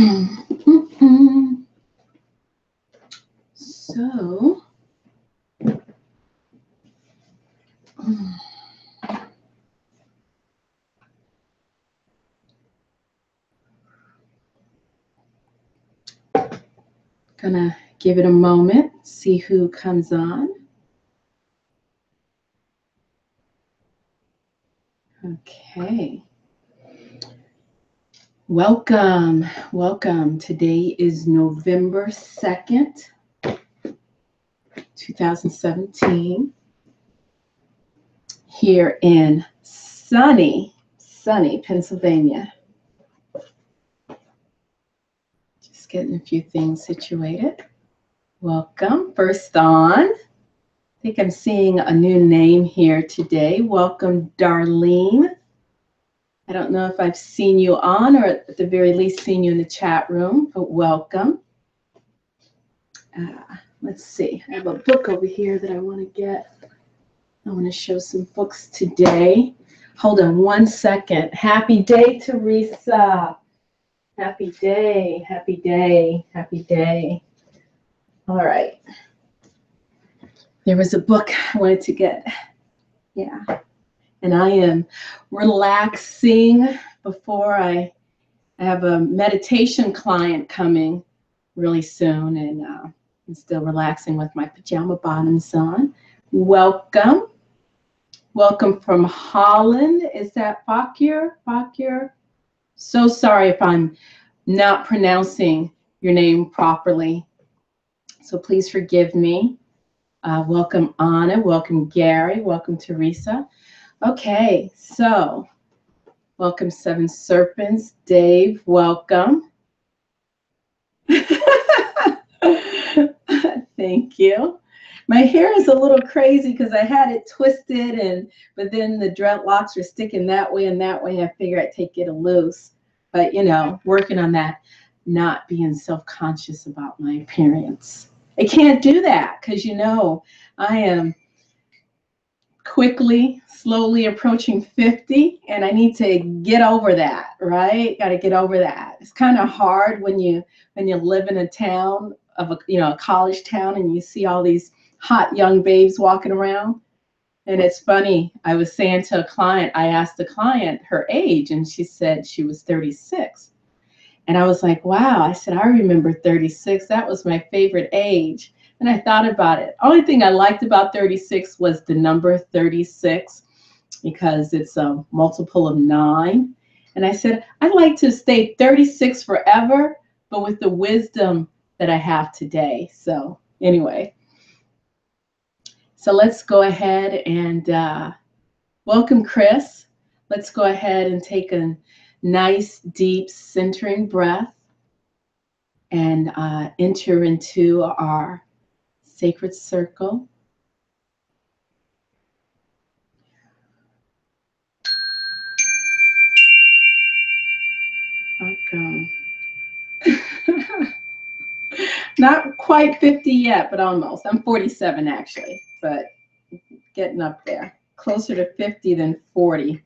So, gonna give it a moment, see who comes on. Okay. Welcome, welcome. Today is November 2nd, 2017, here in sunny Pennsylvania. Just getting a few things situated. Welcome. First on, I think I'm seeing a new name here today. Welcome, Darlene. I don't know if I've seen you on or at the very least seen you in the chat room, but welcome. Let's see. I have a book over here that I want to get. I want to show some books today. Hold on one second. Happy day, Teresa. Happy day, happy day, happy day. All right. There was a book I wanted to get. Yeah. And I am relaxing before I have a meditation client coming really soon, and I'm still relaxing with my pajama bottoms on. Welcome. Welcome from Holland. Is that Fakir? Fakir? So sorry if I'm not pronouncing your name properly. So please forgive me. Welcome, Anna. Welcome, Gary. Welcome, Teresa. Okay, so welcome, Seven Serpents. Dave, welcome. Thank you. My hair is a little crazy because I had it twisted, but then the dreadlocks were sticking that way and that way. I figured I'd take it loose. But, you know, working on that, not being self-conscious about my appearance. I can't do that because, you know, I am slowly approaching 50, and I need to get over that, right? Got to get over that. It's kind of hard when you live in a town of a college town, and you see all these hot young babes walking around. And it's funny, I was saying to a client, I asked the client her age, and she said she was 36. And I was like, wow. I said, I remember 36. That was my favorite age. And I thought about it. Only thing I liked about 36 was the number 36, because it's a multiple of 9. And I said, I'd like to stay 36 forever, but with the wisdom that I have today. So anyway, so let's go ahead and welcome, Chris. Let's go ahead and take a nice, deep, centering breath and enter into our sacred circle. Welcome. Not quite 50 yet, but almost. I'm 47 actually, but getting up there. Closer to 50 than 40.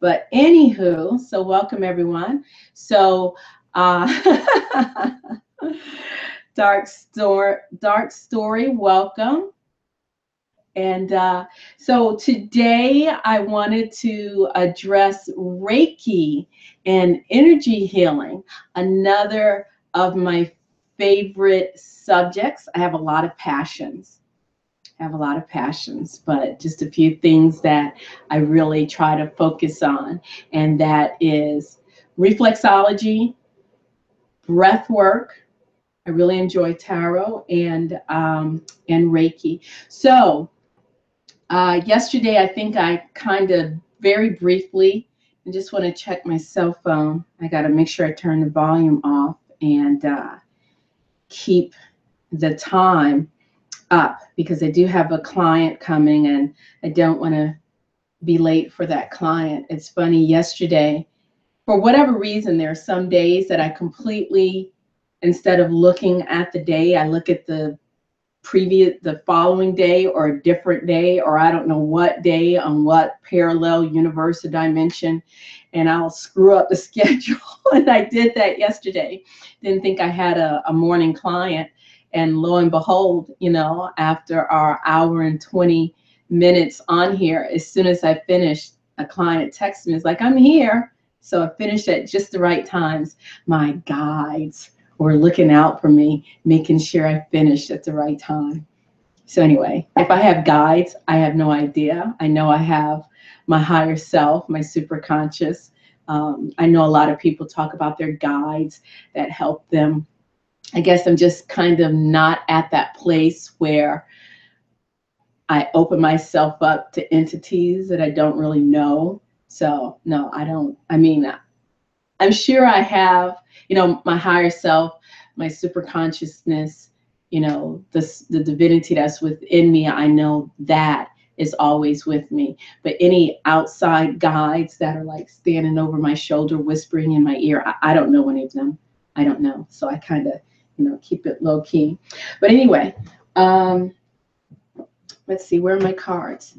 But anywho, so welcome everyone. So Dark Story, welcome. And so today I wanted to address Reiki and energy healing, another of my favorite subjects. I have a lot of passions. But just a few things that I really try to focus on, and that is reflexology, breath work. I really enjoy tarot and Reiki. So yesterday, I think I kind of very briefly, I just want to check my cell phone. I got to make sure I turn the volume off and keep the time up, because I do have a client coming and I don't want to be late for that client. It's funny, yesterday, for whatever reason, there are some days that I completely, instead of looking at the day, I look at the the following day or a different day, or I don't know what day on what parallel universe or dimension, and I'll screw up the schedule. And I did that yesterday. Didn't think I had a morning client, and lo and behold, you know, after our hour and 20 minutes on here, as soon as I finished, a client texted me, it's like, I'm here. So I finished at just the right times. My guides were looking out for me, making sure I finished at the right time. So anyway, if I have guides, I have no idea. I know I have my higher self, my superconscious. I know a lot of people talk about their guides that help them. I guess I'm just kind of not at that place where I open myself up to entities that I don't really know. So no, I don't. I mean, I'm sure I have, you know, my higher self, my super consciousness, you know, the divinity that's within me. I know that is always with me. But any outside guides that are like standing over my shoulder, whispering in my ear, I don't know any of them. I don't know. So I kind of, you know, keep it low key. But anyway, let's see, where are my cards?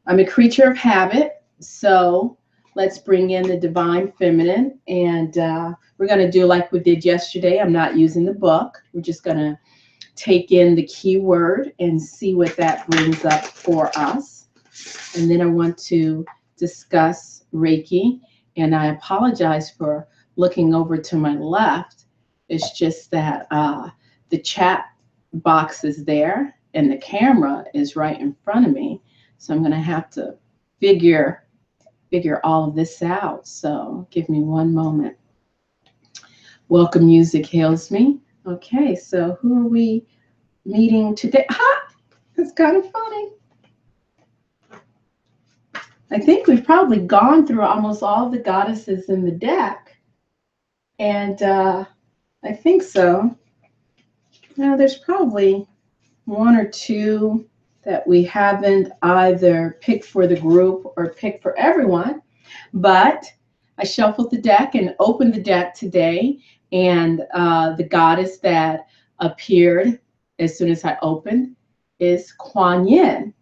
I'm a creature of habit. So let's bring in the divine feminine, and we're going to do like we did yesterday. I'm not using the book. We're just going to take in the keyword and see what that brings up for us. And then I want to discuss Reiki. And I apologize for looking over to my left. It's just that the chat box is there and the camera is right in front of me. So I'm going to have to figure all of this out. So give me one moment. Welcome music hails me. Okay, so who are we meeting today? Ha! That's kind of funny. I think we've probably gone through almost all the goddesses in the deck. And I think so. Now there's probably one or two that we haven't either picked for the group or picked for everyone. But I shuffled the deck and opened the deck today. And the goddess that appeared as soon as I opened is Kuan Yin.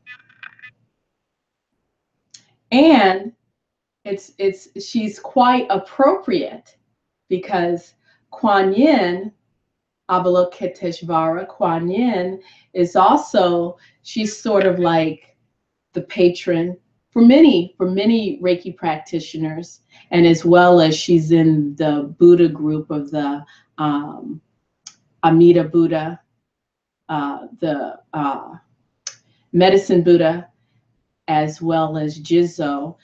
And she's quite appropriate because Kuan Yin, Avalokiteshvara, Kuan Yin is also, she's sort of like the patron for many Reiki practitioners, and as well as she's in the Buddha group of the Amida Buddha, the Medicine Buddha, as well as Jizo.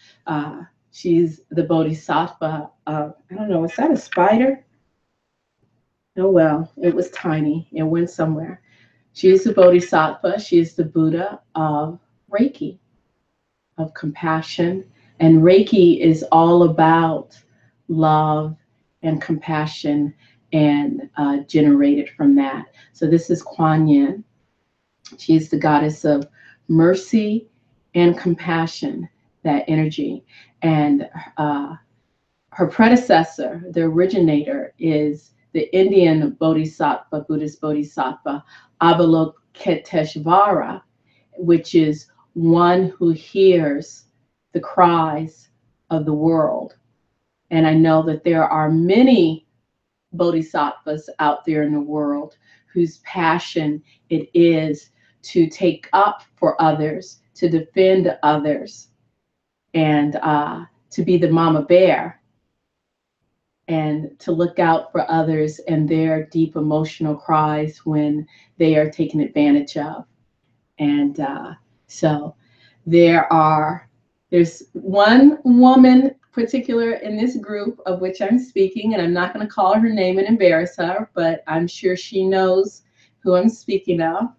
She's the Bodhisattva. I don't know, is that a spider? Oh, well, it was tiny. It went somewhere. She is the Bodhisattva. She is the Buddha of Reiki, of compassion. And Reiki is all about love and compassion and generated from that. So this is Kuan Yin. She is the goddess of mercy and compassion, that energy. And her predecessor, the originator, is the Indian Bodhisattva, Buddhist Bodhisattva, Avalokiteshvara, which is one who hears the cries of the world. And I know that there are many bodhisattvas out there in the world whose passion it is to take up for others, to defend others, and to be the mama bear, and to look out for others and their deep emotional cries when they are taken advantage of. And so there's one woman particular in this group of which I'm speaking, and I'm not going to call her name and embarrass her, but I'm sure she knows who I'm speaking of.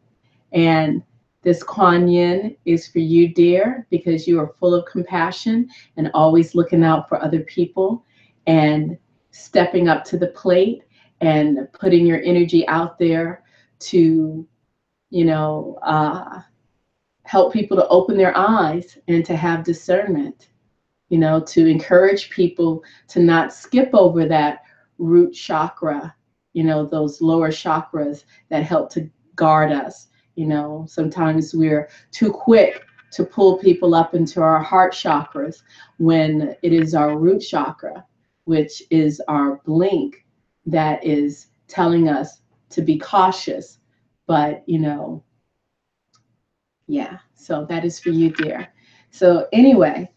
And this Kuan Yin is for you, dear, because you are full of compassion and always looking out for other people and stepping up to the plate and putting your energy out there to, you know, help people to open their eyes and to have discernment, you know, to encourage people to not skip over that root chakra, you know, those lower chakras that help to guard us You know, sometimes we're too quick to pull people up into our heart chakras when it is our root chakra, which is our blink, that is telling us to be cautious. But, you know, yeah, so that is for you, dear. So anyway,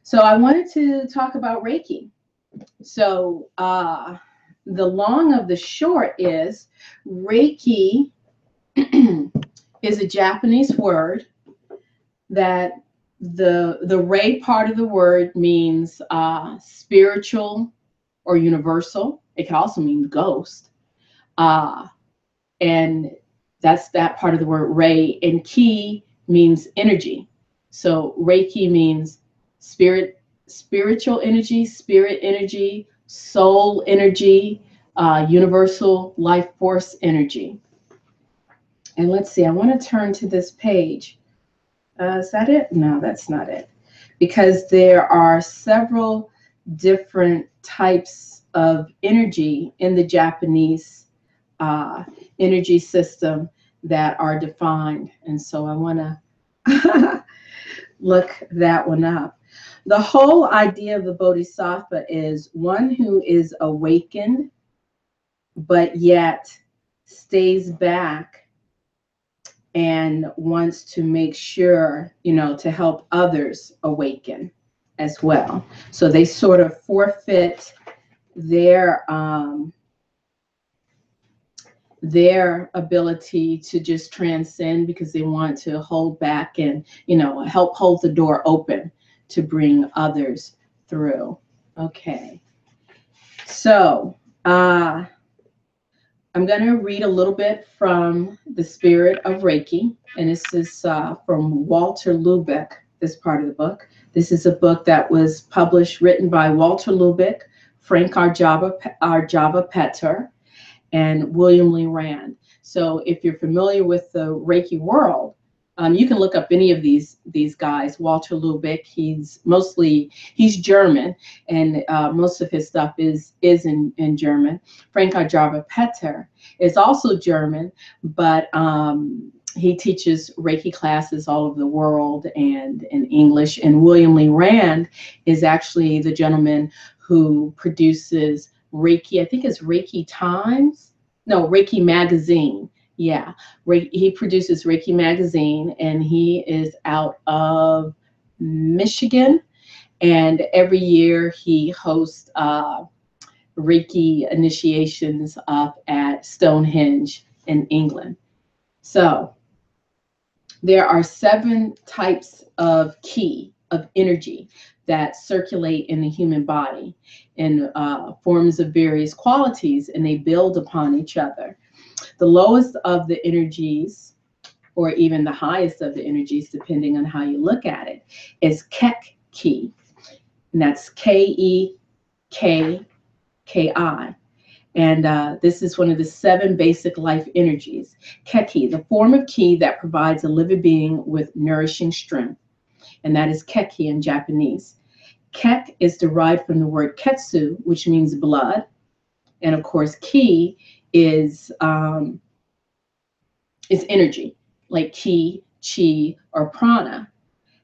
so I wanted to talk about Reiki. So the long of the short is Reiki is a Japanese word that the Rei part of the word means spiritual or universal. It can also mean ghost. And that's that part of the word Rei. And Ki means energy. So Reiki means spiritual energy, spirit energy, soul energy, universal life force energy. And let's see, I want to turn to this page. Is that it? No, that's not it. Because there are several different types of energy in the Japanese energy system that are defined. And so I want to look that one up. The whole idea of the Bodhisattva is one who is awakened, but yet stays back and wants to make sure, you know, to help others awaken as well. So they sort of forfeit their ability to just transcend because they want to hold back and, you know, help hold the door open to bring others through. Okay. So I'm going to read a little bit from The Spirit of Reiki, and this is from Walter Lubeck, this part of the book. This is a book that was published, written by Walter Lubeck, Frank Arjava Petter, and William Lee Rand. So if you're familiar with the Reiki world, you can look up any of these guys. Walter Lubeck, he's German, and most of his stuff is in German. Frank Arjava Petter is also German, but he teaches Reiki classes all over the world and in English. And William Lee Rand is actually the gentleman who produces Reiki, I think it's Reiki Times. No, Reiki Magazine. Yeah, he produces Reiki Magazine, and he is out of Michigan. And every year he hosts Reiki initiations up at Stonehenge in England. So there are 7 types of ki, of energy, that circulate in the human body in forms of various qualities, and they build upon each other. The lowest of the energies, or even the highest of the energies, depending on how you look at it, is Kek Ki. And that's Kekki. And this is one of the 7 basic life energies. Kekki, the form of ki that provides a living being with nourishing strength. And that is Kekki in Japanese. Kek is derived from the word ketsu, which means blood. And of course, ki is energy, like ki, chi, or prana.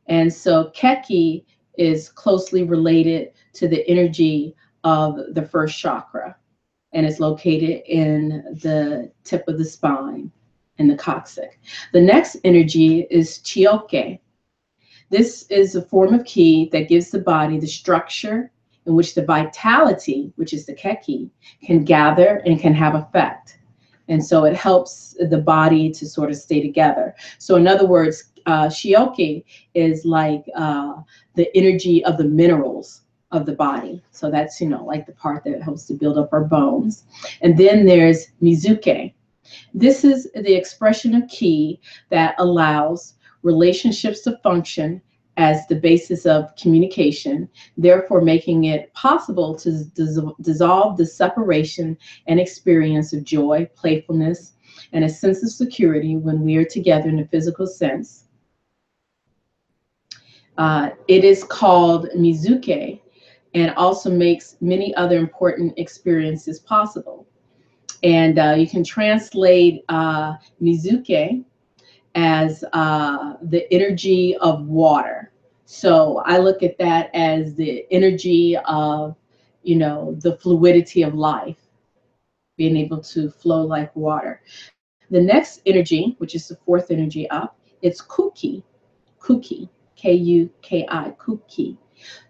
And so Kekki is closely related to the energy of the first chakra, and it's located in the tip of the spine, in the coccyx. The next energy is Chioke. This is a form of ki that gives the body the structure in which the vitality, which is the Kekki, can gather and can have effect. And so it helps the body to sort of stay together. So in other words, Chioke is like the energy of the minerals of the body. So that's, you know, like the part that helps to build up our bones. And then there's Mizuke. This is the expression of ki that allows relationships to function as the basis of communication, therefore making it possible to dissolve the separation and experience of joy, playfulness, and a sense of security when we are together in a physical sense. It is called Mizuke, and also makes many other important experiences possible. And you can translate Mizuke as the energy of water. So I look at that as the energy of, you know, the fluidity of life, being able to flow like water. The next energy, which is the fourth energy up, it's Kuki, Kuki, Kuki, Kuki,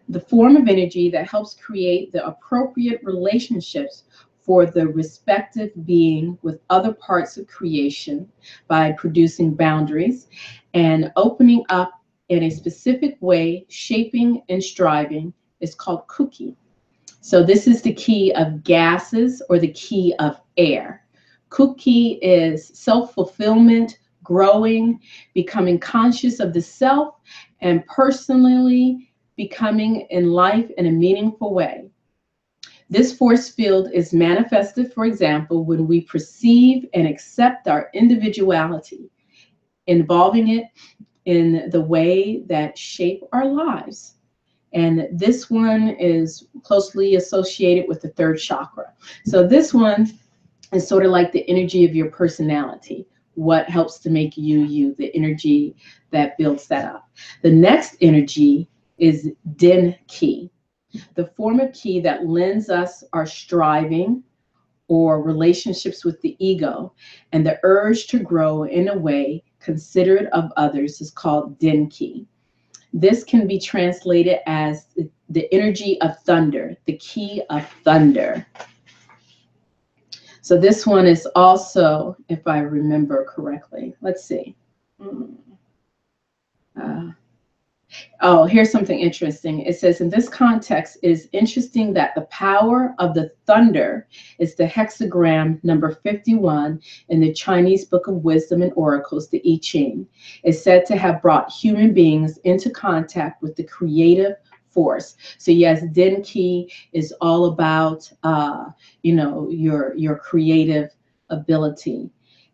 the form of energy that helps create the appropriate relationships for the respective being with other parts of creation by producing boundaries and opening up in a specific way, shaping and striving is called Kuki. So this is the key of gases or the key of air. Kuki is self-fulfillment, growing, becoming conscious of the self, and personally becoming in life in a meaningful way. This force field is manifested, for example, when we perceive and accept our individuality, involving it in the way that shape our lives. And this one is closely associated with the third chakra. So this one is sort of like the energy of your personality, what helps to make you you, the energy that builds that up. The next energy is Den Ki, the form of ki that lends us our striving or relationships with the ego, and the urge to grow in a way considerate of others is called Den Ki. This can be translated as the energy of thunder, the key of thunder. So this one is also, if I remember correctly, let's see. Oh, here's something interesting. It says, in this context, it is interesting that the power of the thunder is the hexagram number 51 in the Chinese Book of Wisdom and Oracles, the I Ching. Is said to have brought human beings into contact with the creative force. So yes, Den Ki is all about, you know, your creative ability.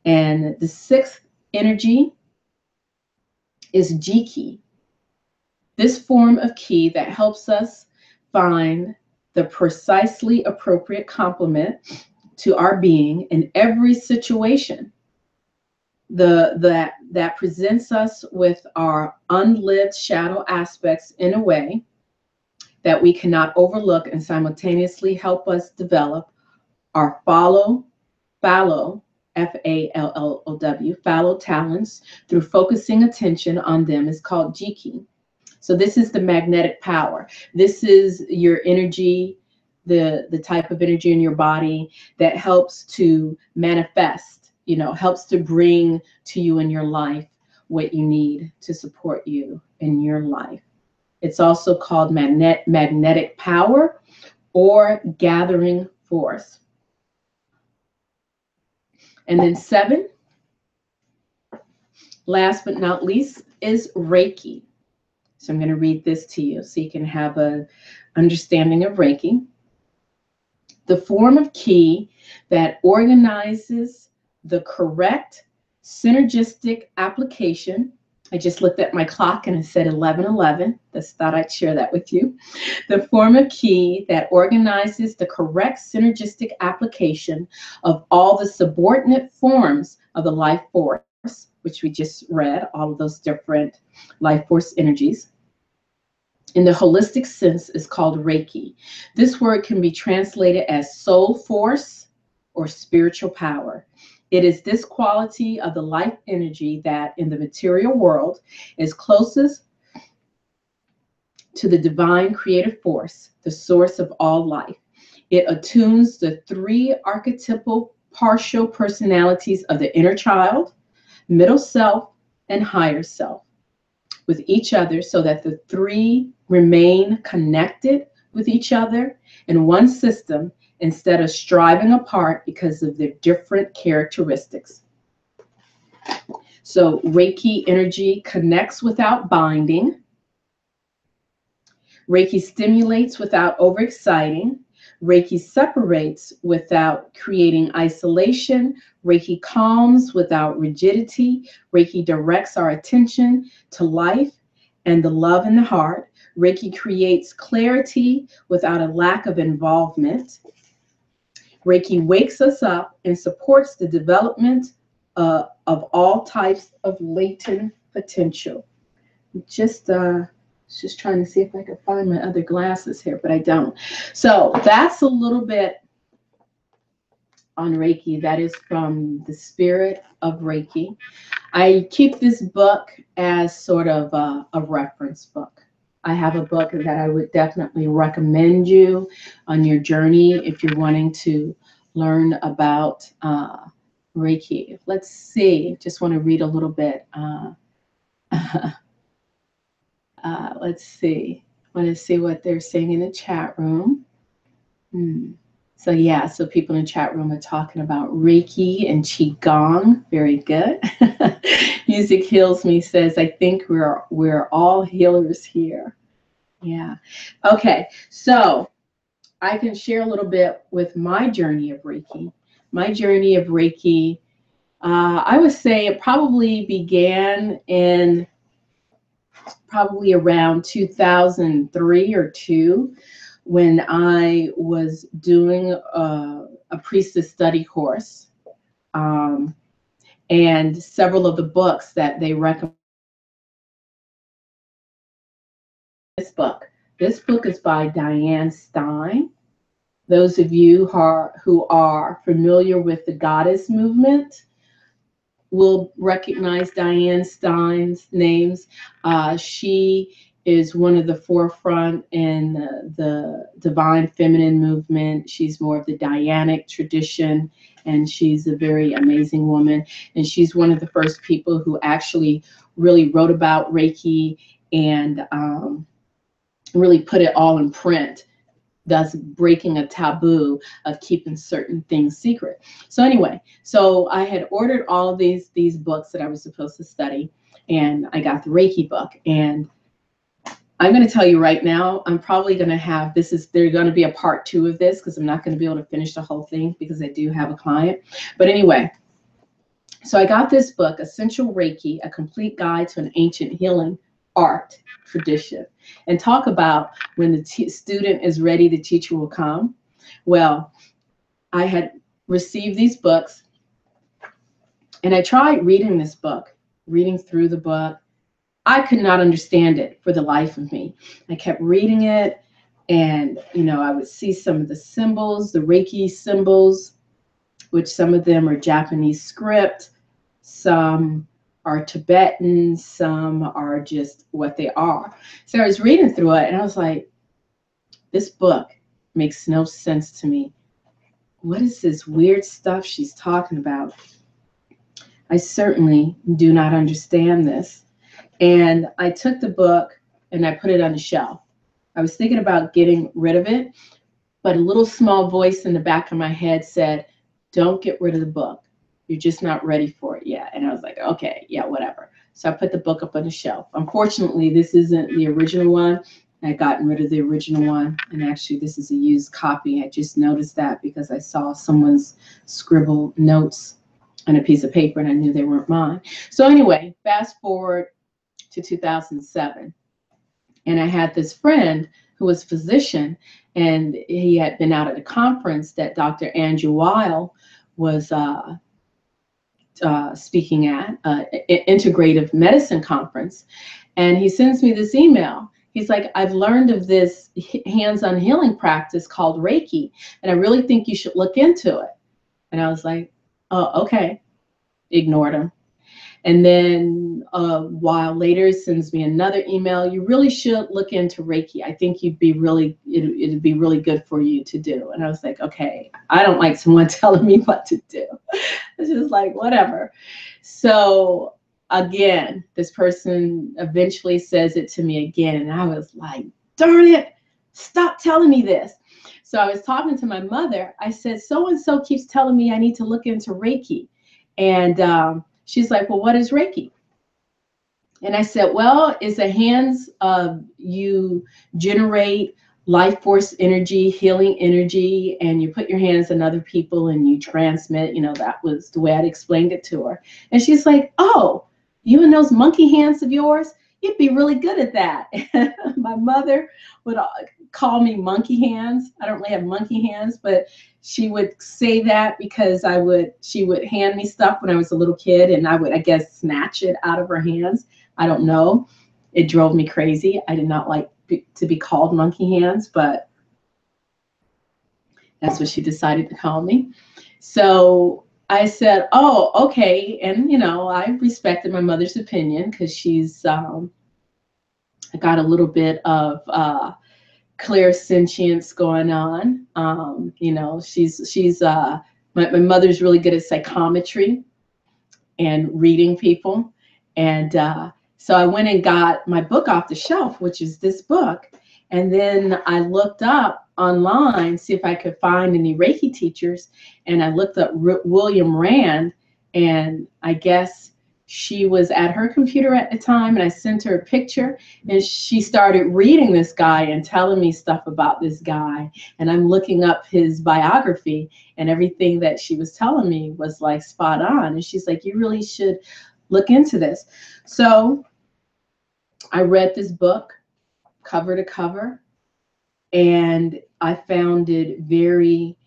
And the sixth energy is Ji Ki. This form of ki that helps us find the precisely appropriate complement to our being in every situation that presents us with our unlived shadow aspects in a way that we cannot overlook and simultaneously help us develop our fallow, Fallow talents through focusing attention on them is called Ji Ki. So this is the magnetic power. This is your energy, the type of energy in your body that helps to manifest, you know, helps to bring to you in your life what you need to support you in your life. It's also called magnetic power or gathering force. And then 7, last but not least, is Reiki. So I'm going to read this to you so you can have an understanding of Reiki. The form of ki that organizes the correct synergistic application. I just looked at my clock and it said 11:11. Just thought I'd share that with you. The form of ki that organizes the correct synergistic application of all the subordinate forms of the life force, which we just read, all of those different life force energies, in the holistic sense is called Reiki. This word can be translated as soul force or spiritual power. It is this quality of the life energy that in the material world is closest to the divine creative force, the source of all life. It attunes the 3 archetypal partial personalities of the inner child, middle self, and higher self with each other so that the 3 remain connected with each other in one system instead of striving apart because of their different characteristics. So Reiki energy connects without binding. Reiki stimulates without overexciting. Reiki separates without creating isolation. Reiki calms without rigidity. Reiki directs our attention to life and the love in the heart. Reiki creates clarity without a lack of involvement. Reiki wakes us up and supports the development of all types of latent potential. Just trying to see if I can find my other glasses here, but I don't. So that's a little bit on Reiki. That is from the Spirit of Reiki. I keep this book as sort of a reference book. I have a book that I would definitely recommend you on your journey if you're wanting to learn about Reiki. Let's see. Just want to read a little bit. Let's see. I want to see what they're saying in the chat room. So yeah, so people in the chat room are talking about Reiki and Qigong. Very good. Music Heals Me says, I think we're all healers here. Yeah. Okay. So I can share a little bit with my journey of Reiki. My journey of Reiki, I would say it probably began in probably around 2003 or 2, when I was doing a Priestess study course, and several of the books that they recommend. This book is by Diane Stein. Those of you who are familiar with the Goddess movement will recognize Diane Stein's names. She is one of the forefront in the divine feminine movement. She's more of the Dianic tradition, and she's a very amazing woman. And she's one of the first people who actually really wrote about Reiki and really put it all in print, thus breaking a taboo of keeping certain things secret. So anyway, so I had ordered all of these books that I was supposed to study, and I got the Reiki book. And I'm going to tell you right now, I'm probably going to have, there's going to be a part 2 of this, because I'm not going to be able to finish the whole thing because I do have a client. But anyway, so I got this book, Essential Reiki, A Complete Guide to an Ancient Healing Art Tradition. And talk about when the student is ready, the teacher will come. Well, I had received these books, and I tried reading this book, reading through the book. I could not understand it for the life of me. I kept reading it, and I would see some of the symbols, the Reiki symbols, which some of them are Japanese script, some are Tibetan, some are just what they are. So I was reading through it, and I was like, this book makes no sense to me. What is this weird stuff she's talking about? I certainly do not understand this. And I took the book and I put it on the shelf. I was thinking about getting rid of it, but a little small voice in the back of my head said, don't get rid of the book. You're just not ready for it yet. And I was like, okay, yeah, whatever. So I put the book up on the shelf. Unfortunately, this isn't the original one. I'd gotten rid of the original one. And actually, this is a used copy. I just noticed that because I saw someone's scribbled notes on a piece of paper, and I knew they weren't mine. So anyway, fast forward to 2007. And I had this friend who was a physician, and he had been out at a conference that Dr. Andrew Weil was speaking at, integrative medicine conference. And he sends me this email. He's like, I've learned of this hands-on healing practice called Reiki, and I really think you should look into it. And I was like, oh, okay. Ignored him. And then a while later, sends me another email. You really should look into Reiki. I think it'd be really good for you to do. And I was like, okay, I don't like someone telling me what to do. It's just like, whatever. So again, this person eventually says it to me again. And I was like, darn it, stop telling me this. So I was talking to my mother. I said, so-and-so keeps telling me I need to look into Reiki. And she's like, well, what is Reiki? And I said, well, it's a hands you generate life force energy, healing energy, and you put your hands on other people and you transmit. That was the way I'd explained it to her. And she's like, oh, you and those monkey hands of yours, you'd be really good at that. My mother would call me monkey hands. I don't really have monkey hands, but she would say that because she would hand me stuff when I was a little kid, and I would, I guess, snatch it out of her hands. I don't know. It drove me crazy. I did not like to be called monkey hands, but that's what she decided to call me. So I said, oh, okay. And, you know, I respected my mother's opinion because she's got a little bit of clairsentience going on. You know, my mother's really good at psychometry and reading people. And so I went and got my book off the shelf, which is this book. And then I looked up online, see if I could find any Reiki teachers. And I looked up William Rand, and I guess she was at her computer at the time, and I sent her a picture, and she started reading this guy and telling me stuff about this guy. And I'm looking up his biography, and everything that she was telling me was like spot on. And she's like, you really should look into this. So I read this book cover to cover, and I found it very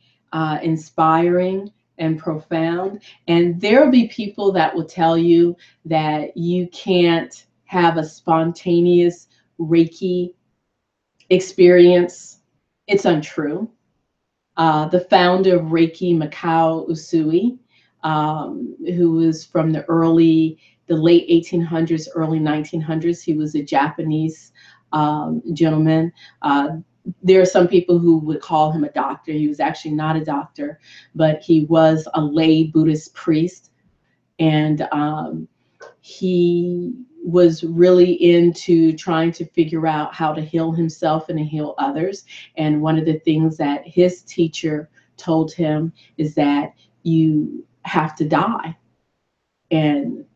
inspiring and profound. And there will be people that will tell you that you can't have a spontaneous Reiki experience. It's untrue. The founder of Reiki, Mikao Usui, who was from the late 1800s, early 1900s, he was a Japanese gentleman. There are some people who would call him a doctor. He was actually not a doctor, but he was a lay Buddhist priest. And he was really into trying to figure out how to heal himself and to heal others. And one of the things that his teacher told him is that you have to die. And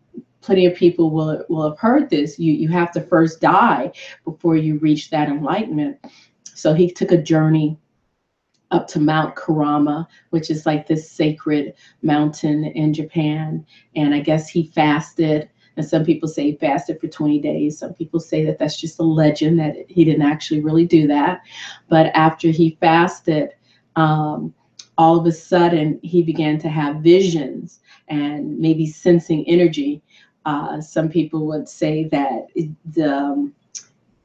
plenty of people will have heard this. You have to first die before you reach that enlightenment. So he took a journey up to Mount Kurama, which is like this sacred mountain in Japan. And I guess he fasted. And some people say he fasted for 20 days. Some people say that that's just a legend, that he didn't actually really do that. But after he fasted, all of a sudden he began to have visions and maybe sensing energy. Some people would say that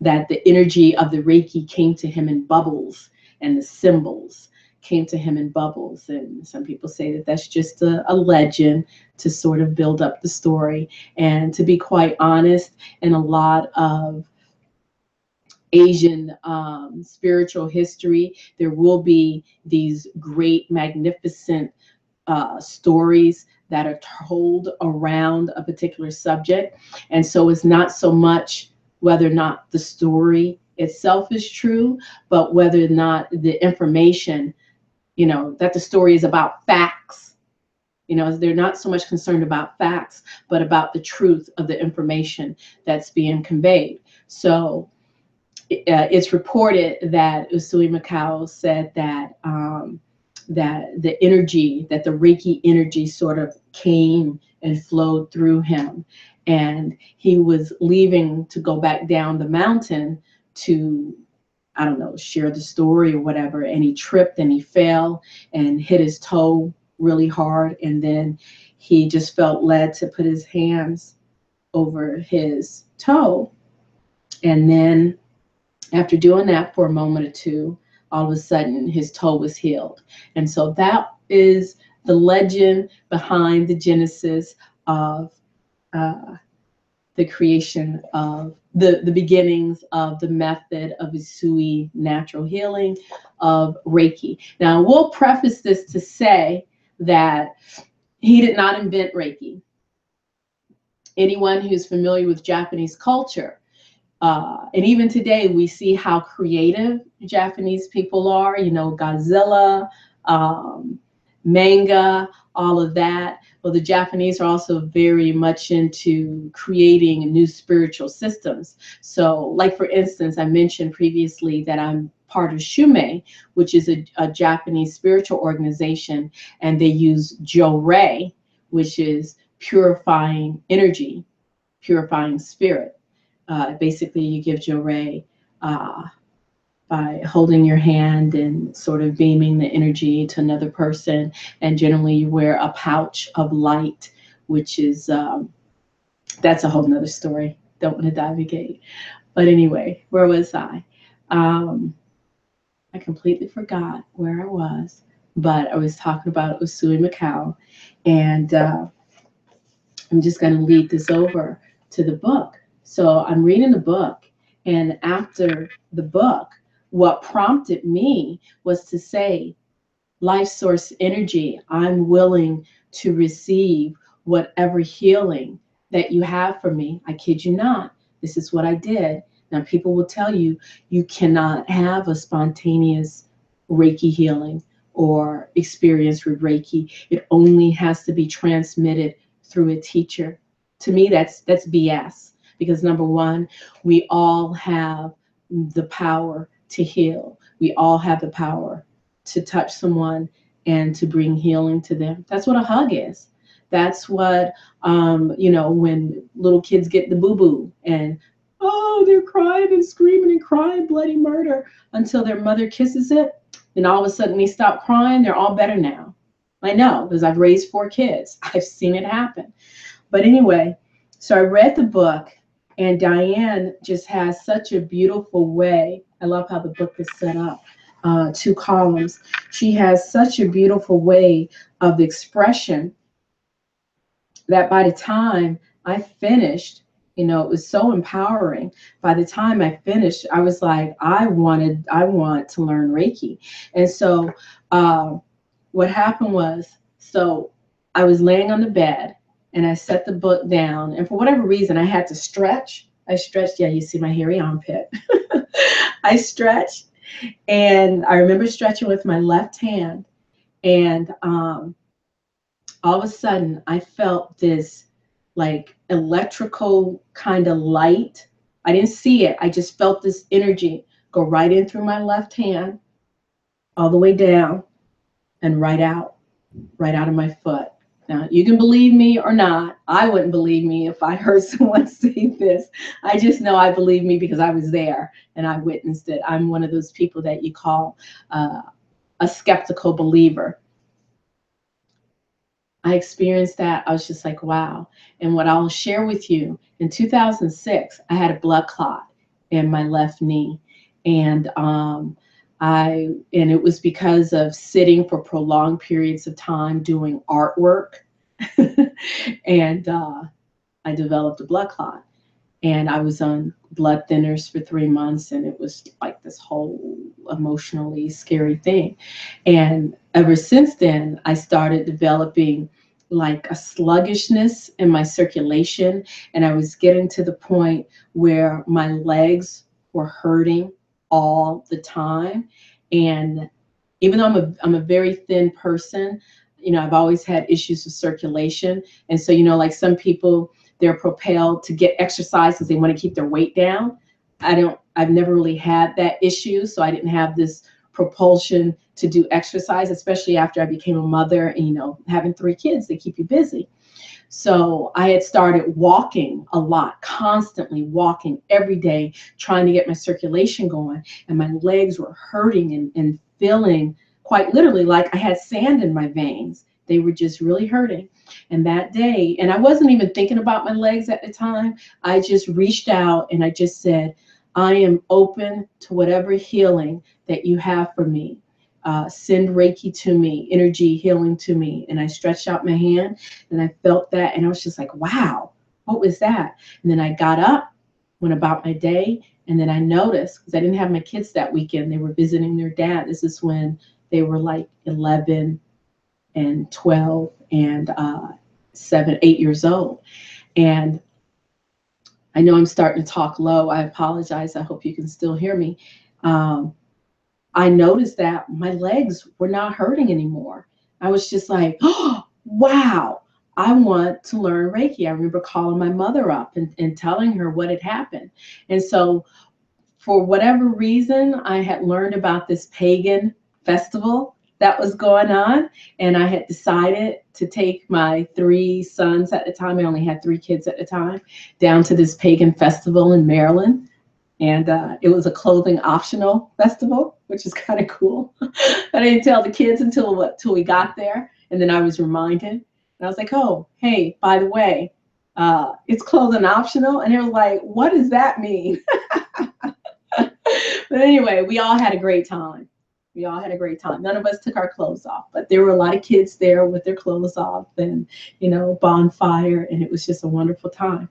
the energy of the Reiki came to him in bubbles, and the symbols came to him in bubbles. And some people say that that's just a legend to sort of build up the story. And to be quite honest, in a lot of Asian spiritual history, there will be these great, magnificent stories that are told around a particular subject. And so it's not so much whether or not the story itself is true, but whether or not the information, you know, that the story is about facts. You know, they're not so much concerned about facts, but about the truth of the information that's being conveyed. So it's reported that Usui Mikao said that that the energy, that the Reiki energy sort of came and flowed through him. And he was leaving to go back down the mountain to, I don't know, share the story or whatever. And he tripped and he fell and hit his toe really hard. And then he just felt led to put his hands over his toe. And then after doing that for a moment or two, all of a sudden his toe was healed. And so that is the legend behind the genesis of the creation of the beginnings of the method of Usui natural healing of Reiki. Now, we'll preface this to say that he did not invent Reiki. Anyone who's familiar with Japanese culture, and even today, we see how creative Japanese people are, you know, Godzilla, manga, all of that. Well, the Japanese are also very much into creating new spiritual systems. So, like, for instance, I mentioned previously that I'm part of Shumei, which is a Japanese spiritual organization, and they use Jo-Rei, which is purifying energy, purifying spirit. Basically, you give Jorei by holding your hand and sort of beaming the energy to another person. And generally, you wear a pouch of light, which is that's a whole nother story. Don't want to divagate. But anyway, where was I? I completely forgot where I was, but I was talking about Usui Macau, and I'm just going to lead this over to the book. So I'm reading the book, and after the book, what prompted me was to say, life source energy, I'm willing to receive whatever healing that you have for me. I kid you not. This is what I did. Now, people will tell you, you cannot have a spontaneous Reiki healing or experience with Reiki. It only has to be transmitted through a teacher. To me, that's BS, because number one, we all have the power to heal. We all have the power to touch someone and to bring healing to them. That's what a hug is. That's what, when little kids get the boo-boo and, oh, they're crying and screaming and crying bloody murder until their mother kisses it. And all of a sudden they stop crying. They're all better now. I know, because I've raised 4 kids. I've seen it happen. But anyway, so I read the book, and Diane just has such a beautiful way. I love how the book is set up. 2 columns. She has such a beautiful way of expression that by the time I finished, it was so empowering. By the time I finished, I was like, I want to learn Reiki. And so what happened was, so I was laying on the bed and I set the book down, and for whatever reason, I had to stretch. I stretched. Yeah, you see my hairy armpit. I stretched. And I remember stretching with my left hand, and all of a sudden I felt this like electrical kind of light. I didn't see it. I just felt this energy go right in through my left hand, all the way down, and right out of my foot. Now, you can believe me or not. I wouldn't believe me if I heard someone say this. I just know I believe me because I was there and I witnessed it. I'm one of those people that you call a skeptical believer. I experienced that. I was just like, wow. And what I'll share with you, in 2006, I had a blood clot in my left knee. And it was because of sitting for prolonged periods of time doing artwork. And I developed a blood clot. And I was on blood thinners for 3 months, and it was like this whole emotionally scary thing. And ever since then, I started developing like a sluggishness in my circulation, and I was getting to the point where my legs were hurting all the time. And even though I'm a very thin person, I've always had issues with circulation. And so, like some people, they're propelled to get exercise because they want to keep their weight down. I've never really had that issue. So I didn't have this propulsion to do exercise, especially after I became a mother and, having 3 kids, they keep you busy. So I had started walking a lot, constantly walking every day, trying to get my circulation going. And my legs were hurting and feeling quite literally like I had sand in my veins. They were just really hurting. And that day, and I wasn't even thinking about my legs at the time, I just reached out and I just said, I am open to whatever healing that you have for me. Send Reiki to me, energy healing to me. And I stretched out my hand and I felt that. And I was just like, wow, what was that? And then I got up, went about my day. And then I noticed, because I didn't have my kids that weekend, they were visiting their dad. This is when they were like 11 and 12 and 7, 8 years old. And I know I'm starting to talk low. I apologize. I hope you can still hear me. I noticed that my legs were not hurting anymore. I was just like, oh, wow, I want to learn Reiki. I remember calling my mother up and telling her what had happened. And so for whatever reason, I had learned about this pagan festival that was going on. And I had decided to take my 3 sons at the time, I only had 3 kids at the time, down to this pagan festival in Maryland. And it was a clothing optional festival, which is kind of cool. I didn't tell the kids until we got there. And then I was reminded. And I was like, oh, hey, by the way, it's clothing optional. And they were like, what does that mean? But anyway, we all had a great time. We all had a great time. None of us took our clothes off, but there were a lot of kids there with their clothes off and, you know, bonfire. And it was just a wonderful time.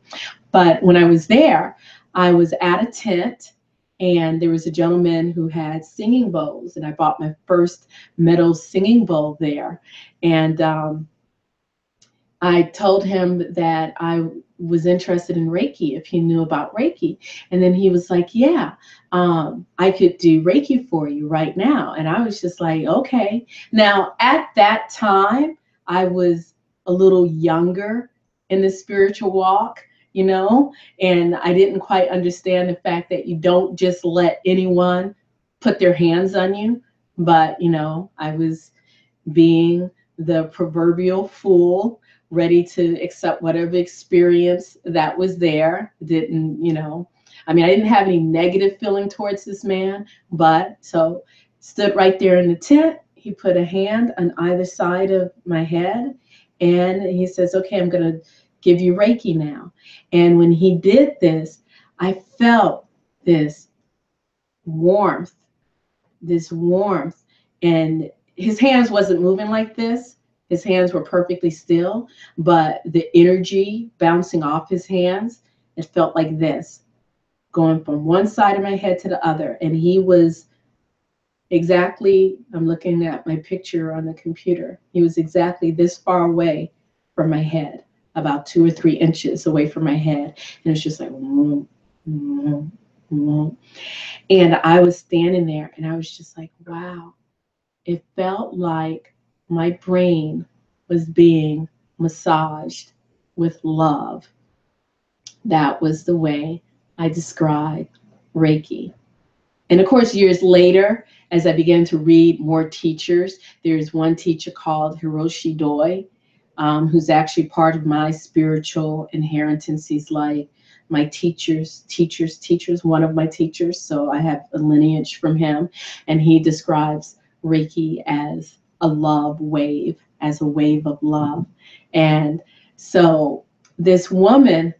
But when I was there, I was at a tent, and there was a gentleman who had singing bowls, and I bought my first metal singing bowl there. And I told him that I was interested in Reiki, if he knew about Reiki. And then he was like, yeah, I could do Reiki for you right now. And I was just like, okay. Now, at that time, I was a little younger in the spiritual walk, you know, and I didn't quite understand the fact that you don't just let anyone put their hands on you. But, you know, I was being the proverbial fool, ready to accept whatever experience that was there. Didn't, you know, I mean, I didn't have any negative feeling towards this man, but so stood right there in the tent. He put a hand on either side of my head, and he says, okay, I'm going to give you Reiki now. And when he did this, I felt this warmth, and his hands wasn't moving like this. His hands were perfectly still, but the energy bouncing off his hands, it felt like this, going from one side of my head to the other. And he was exactly, I'm looking at my picture on the computer, he was exactly this far away from my head, about 2 or 3 inches away from my head. And it's just like, and I was standing there, and I was just like, wow. It felt like my brain was being massaged with love. That was the way I describe Reiki. And of course, years later, as I began to read more teachers, there's one teacher called Hiroshi Doi, who's actually part of my spiritual inheritance. He's like my teacher's one of my teachers. So I have a lineage from him. And he describes Reiki as a love wave, as a wave of love. And so this woman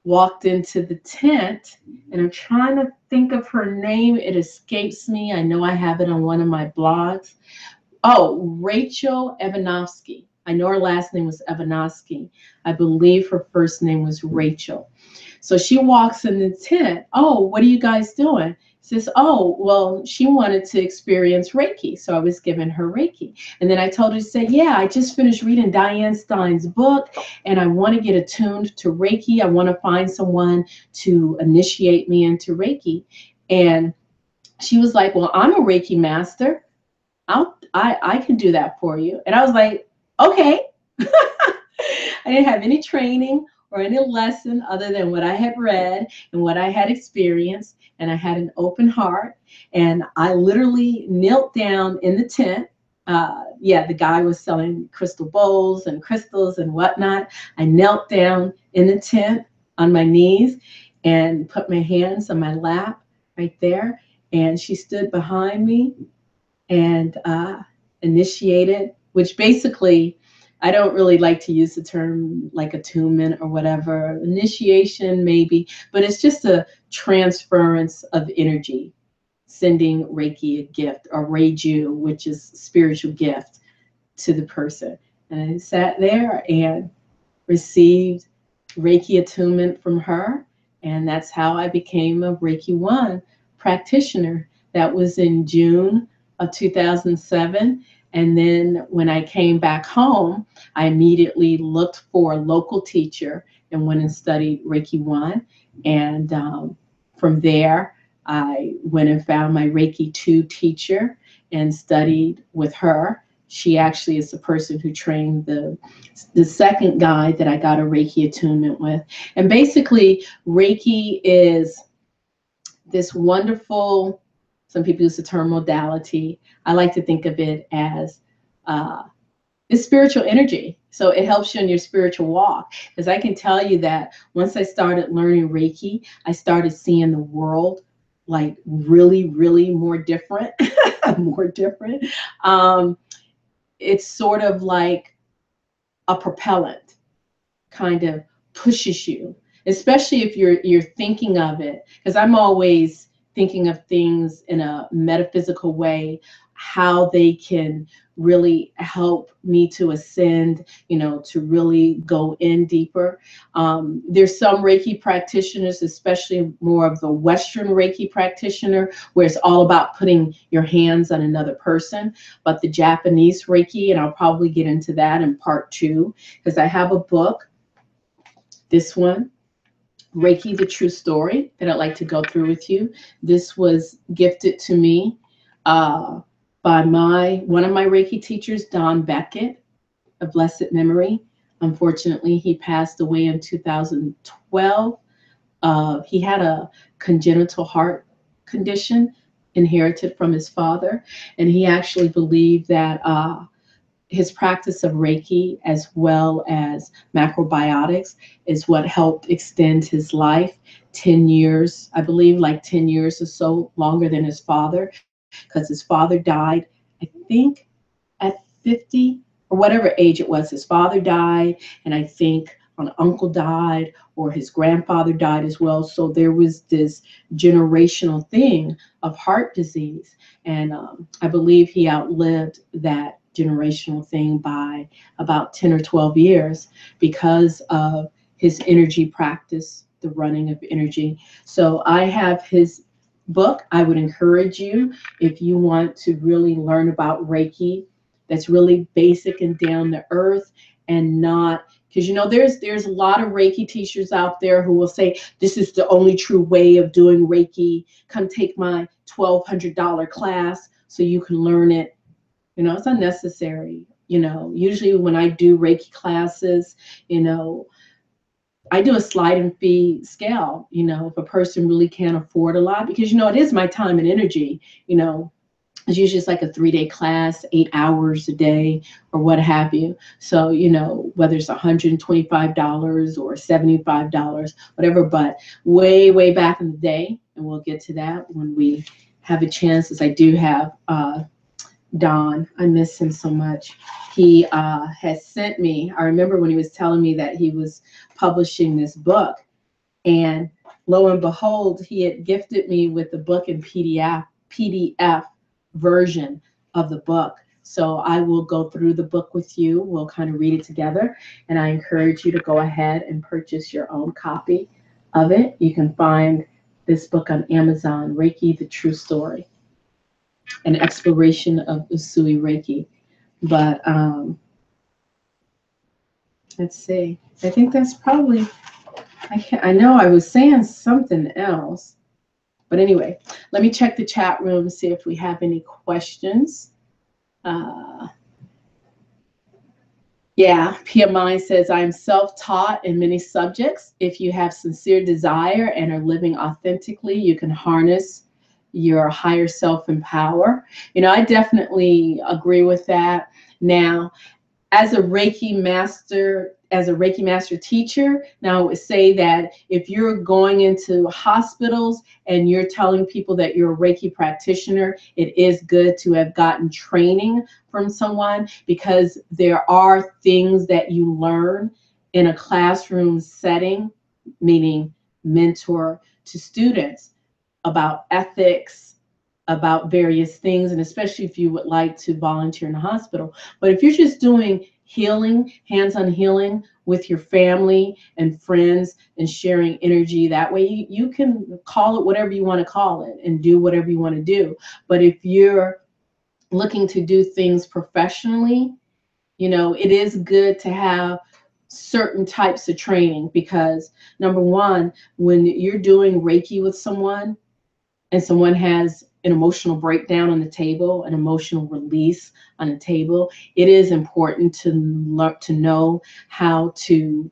walked into the tent, and I'm trying to think of her name. It escapes me. I know I have it on one of my blogs. Oh, Rachel Evanovsky. I know her last name was Evanovsky. I believe her first name was Rachel. So she walks in the tent. Oh, what are you guys doing? Says, oh, well, she wanted to experience Reiki. So I was giving her Reiki. And then I told her, said, yeah, I just finished reading Diane Stein's book, and I want to get attuned to Reiki. I want to find someone to initiate me into Reiki. And she was like, well, I'm a Reiki master. I can do that for you. And I was like, okay. I didn't have any training or any lesson other than what I had read and what I had experienced. And I had an open heart. And I literally knelt down in the tent. The guy was selling crystal bowls and crystals and whatnot. I knelt down in the tent on my knees and put my hands on my lap right there. And she stood behind me and initiated, which basically, I don't really like to use the term like attunement or whatever, initiation maybe, but it's just a transference of energy, sending Reiki a gift, or Reiju, which is spiritual gift, to the person. And I sat there and received Reiki attunement from her, and that's how I became a Reiki 1 practitioner. That was in June of 2007. And then when I came back home, I immediately looked for a local teacher and went and studied Reiki 1. And from there, I went and found my Reiki 2 teacher and studied with her. She actually is the person who trained the second guy that I got a Reiki attunement with. And basically, Reiki is this wonderful, Some people use the term modality. I like to think of it as it's spiritual energy. So it helps you in your spiritual walk. Because I can tell you that once I started learning Reiki, I started seeing the world like really, really more different, more different. It's sort of like a propellant, kind of pushes you, especially if you're thinking of it. Because I'm always thinking of things in a metaphysical way, how they can really help me to ascend, you know, to really go in deeper. There's some Reiki practitioners, especially more of the Western Reiki practitioner, where it's all about putting your hands on another person. But the Japanese Reiki, and I'll probably get into that in part 2, because I have a book, this one, Reiki, the True Story, that I'd like to go through with you. This was gifted to me by one of my Reiki teachers, Don Beckett, of blessed memory. Unfortunately, he passed away in 2012. He had a congenital heart condition inherited from his father, and he actually believed that his practice of Reiki as well as macrobiotics is what helped extend his life 10 years, I believe, like 10 years or so longer than his father, because his father died, I think, at 50 or whatever age it was. His father died, and I think an uncle died, or his grandfather died as well. So there was this generational thing of heart disease. And I believe he outlived that generational thing by about 10 or 12 years because of his energy practice, the running of energy. So I have his book. I would encourage you, if you want to really learn about Reiki, that's really basic and down to earth, and not, because, you know, there's a lot of Reiki teachers out there who will say, this is the only true way of doing Reiki. Come take my $1,200 class so you can learn it. You know, it's unnecessary. You know, usually when I do Reiki classes, you know, I do a sliding fee scale, you know, if a person really can't afford a lot, because, you know, it is my time and energy, you know. It's usually just like a 3-day class, 8 hours a day or what have you. So, you know, whether it's $125 or $75, whatever, but way, way back in the day, and we'll get to that when we have a chance, as I do have Don. I miss him so much. He has sent me, I remember when he was telling me that he was publishing this book, and lo and behold, he had gifted me with the book in PDF version of the book. So I will go through the book with you. We'll kind of read it together, and I encourage you to go ahead and purchase your own copy of it. You can find this book on Amazon, Reiki, the True Story, an exploration of Usui Reiki. But let's see. I think that's probably, I know I was saying something else. But anyway, let me check the chat room, see if we have any questions. Yeah, PMI says, I'm self-taught in many subjects. If you have sincere desire and are living authentically, you can harness your higher self and power. You know, I definitely agree with that. Now, as a Reiki master teacher, now I would say that if you're going into hospitals and you're telling people that you're a Reiki practitioner, it is good to have gotten training from someone, because there are things that you learn in a classroom setting, meaning mentor to students, about ethics, about various things, and especially if you would like to volunteer in a hospital. But if you're just doing healing, hands-on healing with your family and friends and sharing energy that way, you can call it whatever you want to call it and do whatever you want to do. But if you're looking to do things professionally, you know, it is good to have certain types of training, because number one, when you're doing Reiki with someone and someone has an emotional breakdown on the table, an emotional release on the table, it is important to know how to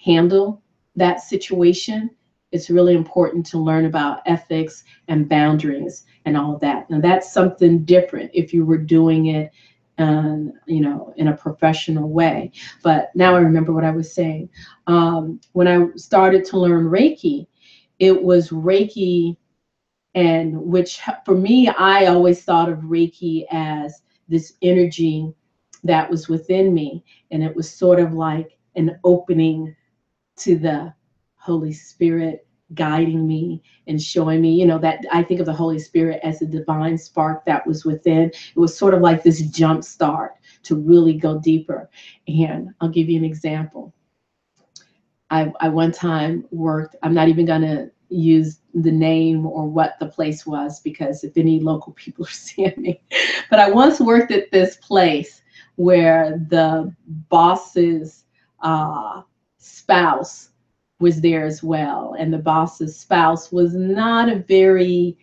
handle that situation. It's really important to learn about ethics and boundaries. and all of that. Now that's something different if you were doing it, you know, in a professional way. But now I remember what I was saying. When I started to learn Reiki, it was Reiki, and which for me, I always thought of Reiki as this energy that was within me, and it was sort of like an opening to the Holy Spirit guiding me and showing me, you know, that I think of the Holy Spirit as a divine spark that was within. It was sort of like this jump start to really go deeper. And I'll give you an example. I one time worked, I'm not even going to use the name or what the place was, because if any local people are seeing me, but I once worked at this place where the boss's spouse was there as well. And the boss's spouse was not a very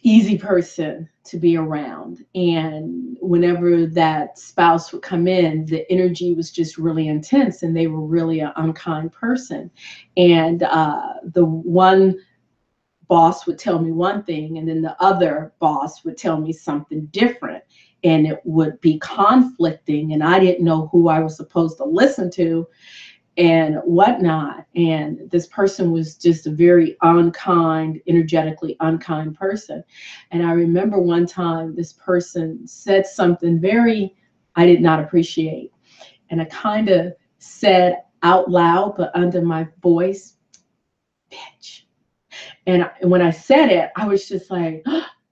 easy person to be around. And whenever that spouse would come in, the energy was just really intense, and they were really an unkind person. And the one boss would tell me one thing, and then the other boss would tell me something different. And it would be conflicting, and I didn't know who I was supposed to listen to and whatnot. And this person was just a very unkind, energetically unkind person. And I remember one time this person said something very, I did not appreciate. And I kind of said out loud, but under my voice, bitch. And when I said it, I was just like,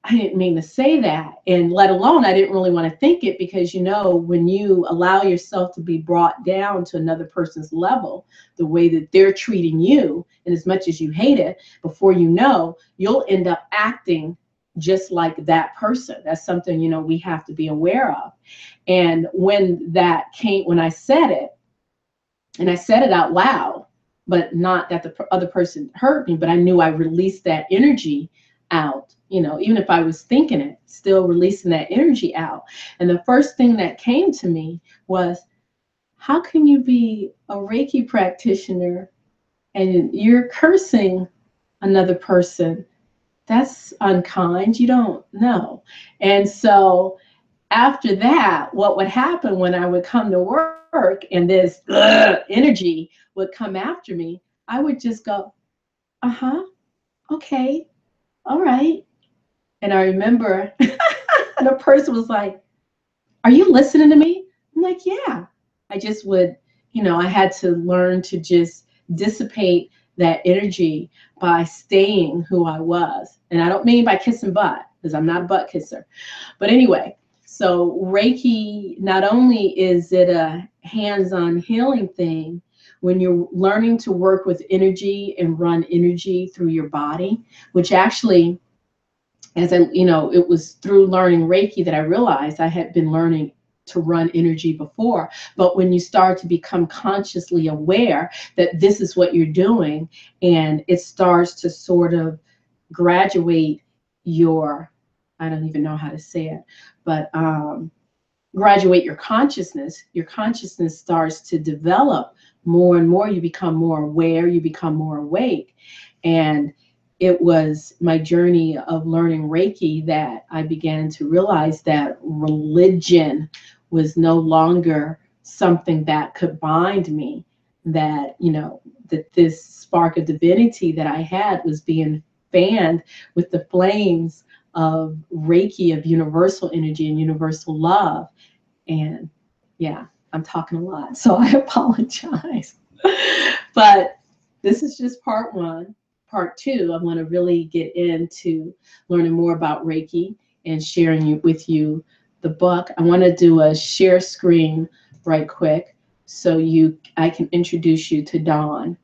I didn't mean to say that. And let alone, I didn't really want to think it, because, you know, when you allow yourself to be brought down to another person's level, the way that they're treating you, and as much as you hate it, before you know, you'll end up acting just like that person. That's something, you know, we have to be aware of. And when that came, when I said it, and I said it out loud, but not that the other person heard me, but I knew I released that energy out, you know, even if I was thinking it, still releasing that energy out. And the first thing that came to me was, how can you be a Reiki practitioner and you're cursing another person? That's unkind. You don't know. And so after that, what would happen when I would come to work and this energy would come after me, I would just go, uh-huh, okay, all right. And I remember the person was like, are you listening to me? I'm like, yeah. I just would, you know, I had to learn to just dissipate that energy by staying who I was. And I don't mean by kissing butt, because I'm not a butt kisser. But anyway, so Reiki, not only is it a hands-on healing thing, when you're learning to work with energy and run energy through your body, which actually, as I, you know, it was through learning Reiki that I realized I had been learning to run energy before. But when you start to become consciously aware that this is what you're doing, and it starts to sort of graduate your, I don't even know how to say it, but graduate your consciousness starts to develop more and more. You become more aware, you become more awake. And it was my journey of learning Reiki that I began to realize that religion was no longer something that could bind me, that, you know, that this spark of divinity that I had was being fanned with the flames of Reiki, of universal energy and universal love. And yeah, I'm talking a lot, so I apologize. But this is just part one. Part two, I'm going to really get into learning more about Reiki and sharing with you the book. I want to do a share screen right quick so I can introduce you to Dawn.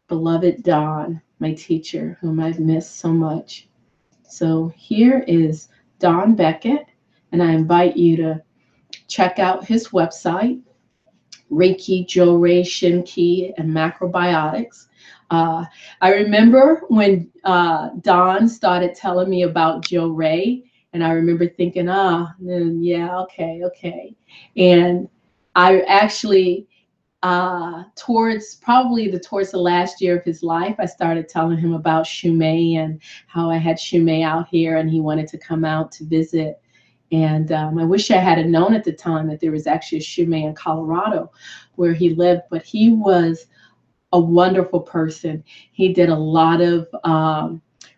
Beloved Dawn, my teacher, whom I've missed so much. So here is Don Beckett, and I invite you to check out his website, Reiki, Jōrei, Shinki, and Macrobiotics. I remember when Don started telling me about Jōrei, and I remember thinking, yeah, okay. And I actually towards the last year of his life, I started telling him about Shumei and how I had Shumei out here and he wanted to come out to visit. And I wish I had known at the time that there was actually a Shumei in Colorado where he lived, but he was a wonderful person. He did a lot of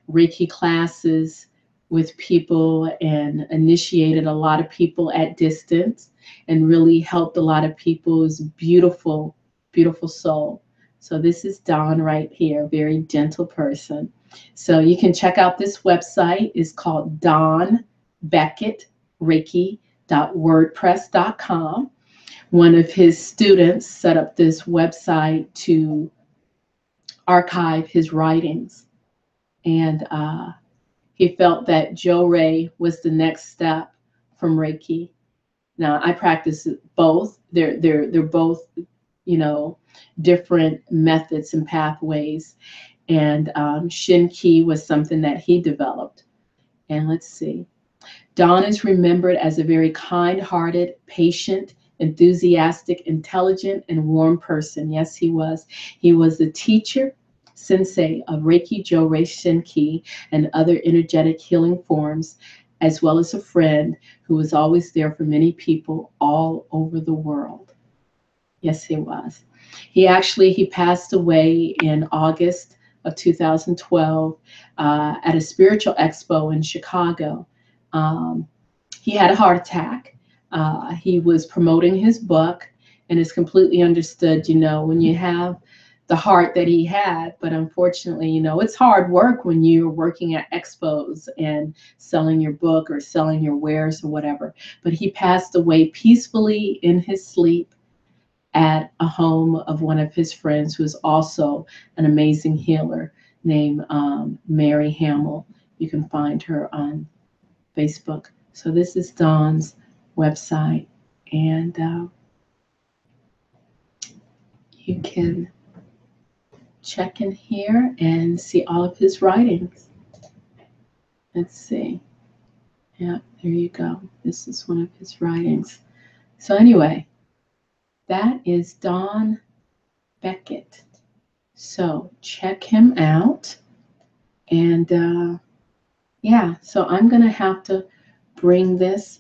Reiki classes with people and initiated a lot of people at distance and really helped a lot of people. Is beautiful, beautiful soul. So this is Dawn right here, very gentle person. So you can check out this website. It's called DawnBeckettReiki.wordpress.com. One of his students set up this website to archive his writings. And he felt that Jo-Ray was the next step from Reiki. Now I practice both. They're both, different methods and pathways. And Shin-Ki was something that he developed. And let's see. Dawn is remembered as a very kind-hearted, patient, enthusiastic, intelligent, and warm person. Yes, he was. He was the teacher, sensei of Reiki, Jo-Ray, Shin-Ki, and other energetic healing forms, as well as a friend who was always there for many people all over the world. Yes, he was. He passed away in August of 2012 at a spiritual expo in Chicago. He had a heart attack. He was promoting his book, and it's completely understood, when you have the heart that he had. But unfortunately, it's hard work when you're working at expos and selling your book or selling your wares or whatever. But he passed away peacefully in his sleep at a home of one of his friends who is also an amazing healer named Mary Hamill. You can find her on Facebook. So this is Dawn's website, and you can check in here and see all of his writings. Let's see. Yeah, there you go. This is one of his writings. So anyway, that is Dawn Beckett. So check him out. And yeah, so I'm going to have to bring this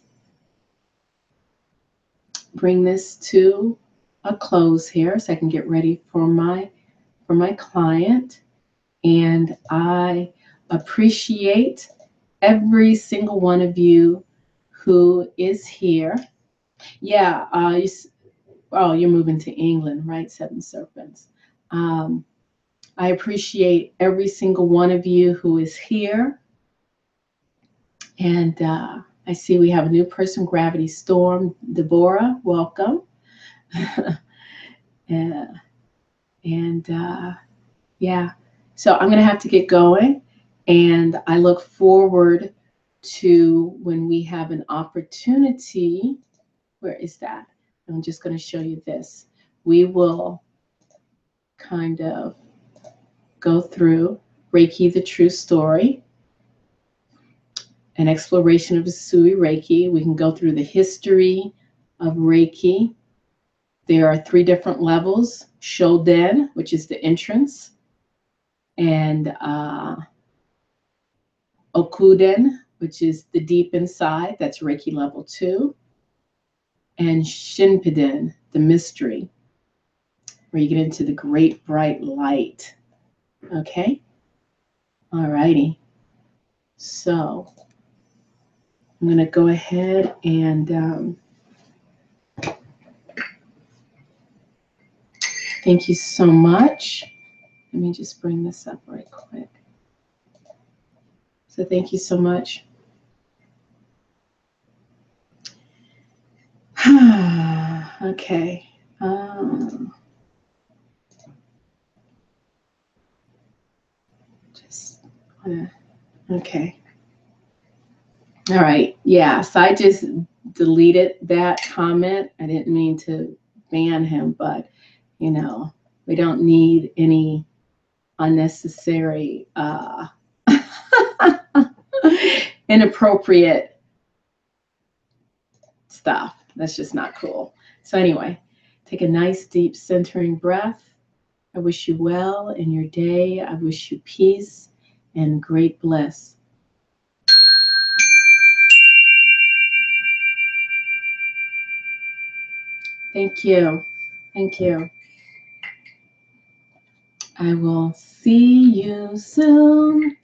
to a close here so I can get ready for my client. And I appreciate every single one of you who is here. Yeah, you're moving to England, right? Seven Serpents. I appreciate every single one of you who is here. And I see we have a new person, Gravity Storm. Deborah, welcome. Yeah, so I'm going to have to get going. And I look forward to when we have an opportunity. Where is that? I'm just going to show you this. We will kind of go through Reiki, the True Story, an exploration of Usui Reiki. We can go through the history of Reiki. There are 3 different levels: Shoden, which is the entrance, and Okuden, which is the deep inside. That's Reiki level 2, and Shinpiden, the mystery, where you get into the great bright light. Okay? All righty. So I'm going to go ahead and thank you so much. Let me just bring this up right quick. So thank you so much. Okay. Okay. All right. Yeah. So I just deleted that comment. I didn't mean to ban him, but we don't need any unnecessary inappropriate stuff. That's just not cool. So anyway, Take a nice deep centering breath. I wish you well in your day. I wish you peace and great bliss. Thank you. Thank you. I will see you soon.